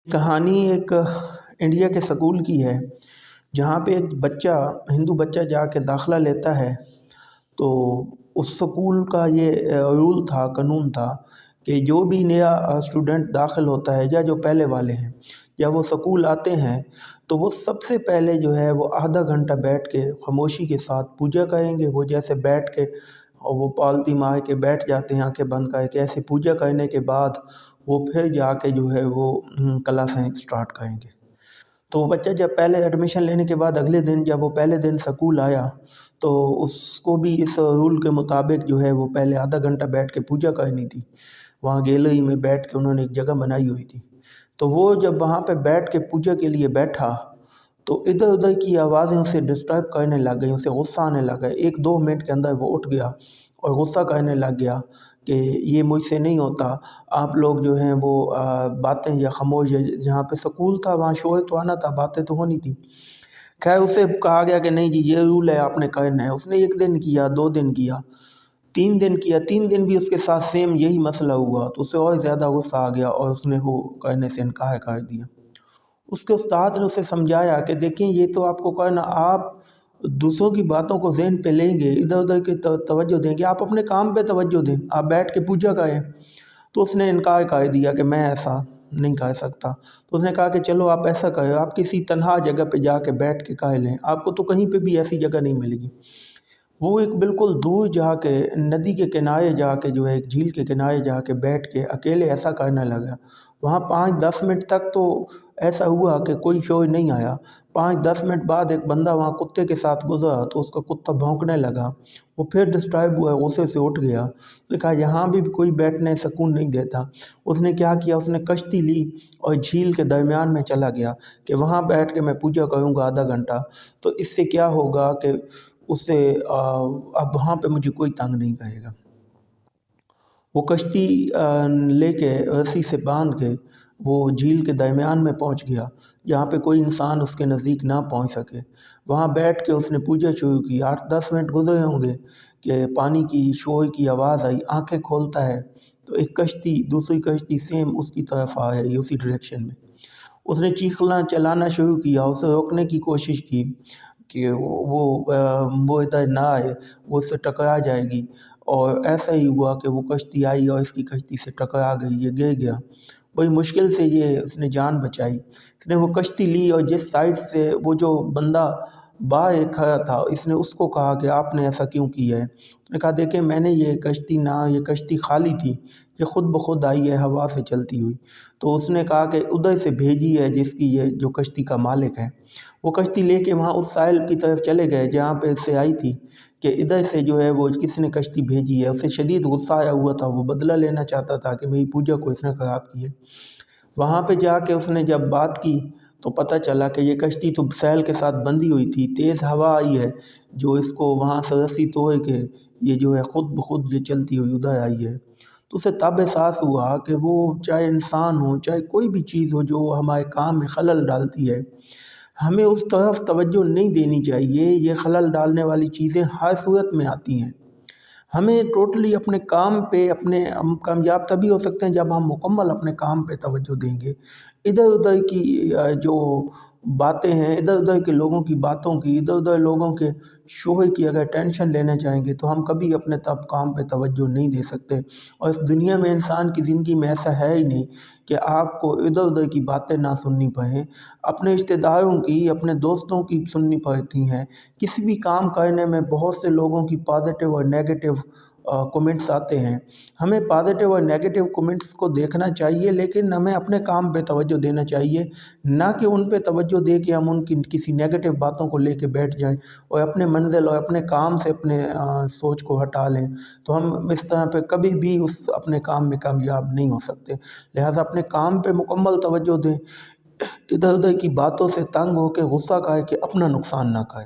کہانی ایک انڈیا کے سکول کی ہے جہاں پہ ایک بچہ ہندو بچہ جا کے داخلہ لیتا ہے تو اس سکول کا یہ رول تھا، قانون تھا کہ جو بھی نیا اسٹوڈنٹ داخل ہوتا ہے یا جو پہلے والے ہیں یا وہ سکول آتے ہیں تو وہ سب سے پہلے جو ہے وہ آدھا گھنٹہ بیٹھ کے خاموشی کے ساتھ پوجا کریں گے۔ وہ جیسے بیٹھ کے اور وہ پالتی مار کے بیٹھ جاتے ہیں آنکھیں بند کر کے، ایسے پوجا کرنے کے بعد وہ پھر جا کے جو ہے وہ کلاسیں سٹارٹ کریں گے۔ تو وہ بچہ جب پہلے ایڈمیشن لینے کے بعد اگلے دن جب وہ پہلے دن سکول آیا تو اس کو بھی اس رول کے مطابق جو ہے وہ پہلے آدھا گھنٹہ بیٹھ کے پوجا کرنی تھی۔ وہاں گیلری میں بیٹھ کے انہوں نے ایک جگہ بنائی ہوئی تھی، تو وہ جب وہاں پہ بیٹھ کے پوجا کے لیے بیٹھا تو ادھر ادھر کی آوازیں اسے ڈسٹرب کرنے لگ گئیں، اسے غصہ آنے لگا۔ 1-2 منٹ کے اندر وہ اٹھ گیا اور غصہ کرنے لگ گیا کہ یہ مجھ سے نہیں ہوتا، آپ لوگ جو ہیں وہ باتیں یا خاموش، جہاں پہ سکول تھا وہاں شور تو آنا تھا، باتیں تو ہونی تھی۔ خیر اسے کہا گیا کہ نہیں جی یہ رول ہے، آپ نے کرنا ہے۔ اس نے 1 دن کیا، 2 دن کیا، 3 دن کیا، 3 دن بھی اس کے ساتھ سیم یہی مسئلہ ہوا تو اسے اور زیادہ غصہ آ گیا اور اس نے وہ کرنے سے انکار کر دیا۔ اس کے استاد نے اسے سمجھایا کہ دیکھیں یہ تو آپ کو کرنا، آپ دوسروں کی باتوں کو ذہن پہ لیں گے، ادھر ادھر کی توجہ دیں گے، آپ اپنے کام پہ توجہ دیں، آپ بیٹھ کے پوجا کریں۔ تو اس نے انکار کر دیا کہ میں ایسا نہیں کر سکتا۔ تو اس نے کہا کہ چلو آپ ایسا کریں، آپ کسی تنہا جگہ پہ جا کے بیٹھ کے کر لیں، آپ کو تو کہیں پہ بھی ایسی جگہ نہیں ملے گی۔ وہ ایک بالکل دور جا کے ندی کے کنارے جا کے جو ہے ایک جھیل کے کنارے جا کے بیٹھ کے اکیلے ایسا کرنے لگا۔ وہاں 5-10 منٹ تک تو ایسا ہوا کہ کوئی شور نہیں آیا۔ 5-10 منٹ بعد ایک بندہ وہاں کتے کے ساتھ گزرا تو اس کا کتا بھونکنے لگا، وہ پھر ڈسٹرب ہوا، غصے سے اٹھ گیا۔ اس نے کہا یہاں بھی کوئی بیٹھنے سکون نہیں دیتا۔ اس نے کیا کیا، اس نے کشتی لی اور جھیل کے درمیان میں چلا گیا کہ وہاں بیٹھ کے میں پوجا کروں گا آدھا گھنٹہ، تو اس سے کیا ہوگا کہ اسے اب وہاں پہ مجھے کوئی تنگ نہیں کرے گا۔ وہ کشتی لے کے رسی سے باندھ کے وہ جھیل کے درمیان میں پہنچ گیا جہاں پہ کوئی انسان اس کے نزدیک نہ پہنچ سکے۔ وہاں بیٹھ کے اس نے پوجا شروع کی۔ 8-10 منٹ گزرے ہوں گے کہ پانی کی شور کی آواز آئی، آنکھیں کھولتا ہے تو ایک کشتی، دوسری کشتی سیم اس کی طرف آ رہی، اسی ڈائریکشن میں۔ اس نے چیخنا چلانا شروع کیا، اسے روکنے کی کوشش کی کہ وہ ادھر نہ آئے، وہ اس سے ٹکرا جائے گی، اور ایسا ہی ہوا کہ وہ کشتی آئی اور اس کی کشتی سے ٹکرا گئی، یہ گر گیا۔ بڑی مشکل سے یہ اس نے جان بچائی۔ اس نے وہ کشتی لی اور جس سائڈ سے وہ جو بندہ باہر کھڑا تھا اس نے اس کو کہا کہ آپ نے ایسا کیوں کیا ہے؟ اس نے کہا دیکھیں میں نے یہ کشتی خالی تھی، یہ خود بخود آئی ہے ہوا سے چلتی ہوئی۔ تو اس نے کہا کہ ادھر سے بھیجی ہے جس کی یہ جو کشتی کا مالک ہے۔ وہ کشتی لے کے وہاں اس ساحل کی طرف چلے گئے جہاں پہ اس سے آئی تھی کہ ادھر سے جو ہے وہ کس نے کشتی بھیجی ہے۔ اسے شدید غصہ آیا ہوا تھا، وہ بدلہ لینا چاہتا تھا کہ میری پوجا کو اس نے خراب کی ہے۔ وہاں پہ جا کے اس نے جب بات کی تو پتہ چلا کہ یہ کشتی تو سیل کے ساتھ بندھی ہوئی تھی، تیز ہوا آئی ہے جو اس کو وہاں سے رسی توڑ کے یہ جو ہے خود بخود یہ چلتی ہوئی ادھر آئی ہے۔ تو اسے تب احساس ہوا کہ وہ چاہے انسان ہو چاہے کوئی بھی چیز ہو جو ہمارے کام میں خلل ڈالتی ہے، ہمیں اس طرف توجہ نہیں دینی چاہیے۔ یہ خلل ڈالنے والی چیزیں ہر صورت میں آتی ہیں۔ ہمیں ٹوٹلی اپنے کام پہ ہم کامیاب تبھی ہو سکتے ہیں جب ہم مکمل اپنے کام پہ توجہ دیں گے۔ ادھر ادھر کی جو باتیں ہیں، ادھر ادھر کے لوگوں کی باتوں کی، ادھر ادھر لوگوں کے شور کی اگر ٹینشن لینا چاہیں گے تو ہم کبھی اپنے کام پہ توجہ نہیں دے سکتے۔ اور اس دنیا میں انسان کی زندگی میں ایسا ہے ہی نہیں کہ آپ کو ادھر ادھر کی باتیں نہ سننی پڑیں۔ اپنے رشتہ داروں کی، اپنے دوستوں کی سننی پڑتی ہیں۔ کسی بھی کام کرنے میں بہت سے لوگوں کی پازیٹیو اور نیگیٹیو کومنٹس آتے ہیں۔ ہمیں پازیٹیو اور نیگیٹیو کومنٹس کو دیکھنا چاہیے، لیکن ہمیں اپنے کام پہ توجہ دینا چاہیے، نہ کہ ان پہ توجہ دے کے ہم ان کی کسی نیگیٹیو باتوں کو لے کے بیٹھ جائیں اور اپنے منزل اور اپنے کام سے اپنے سوچ کو ہٹا لیں۔ تو ہم اس طرح پہ کبھی بھی اپنے کام میں کامیاب نہیں ہو سکتے۔ لہٰذا اپنے کام پہ مکمل توجہ دیں، ادھر ادھر کی باتوں سے تنگ ہو کے غصہ کر کے اپنا نقصان نہ کریں۔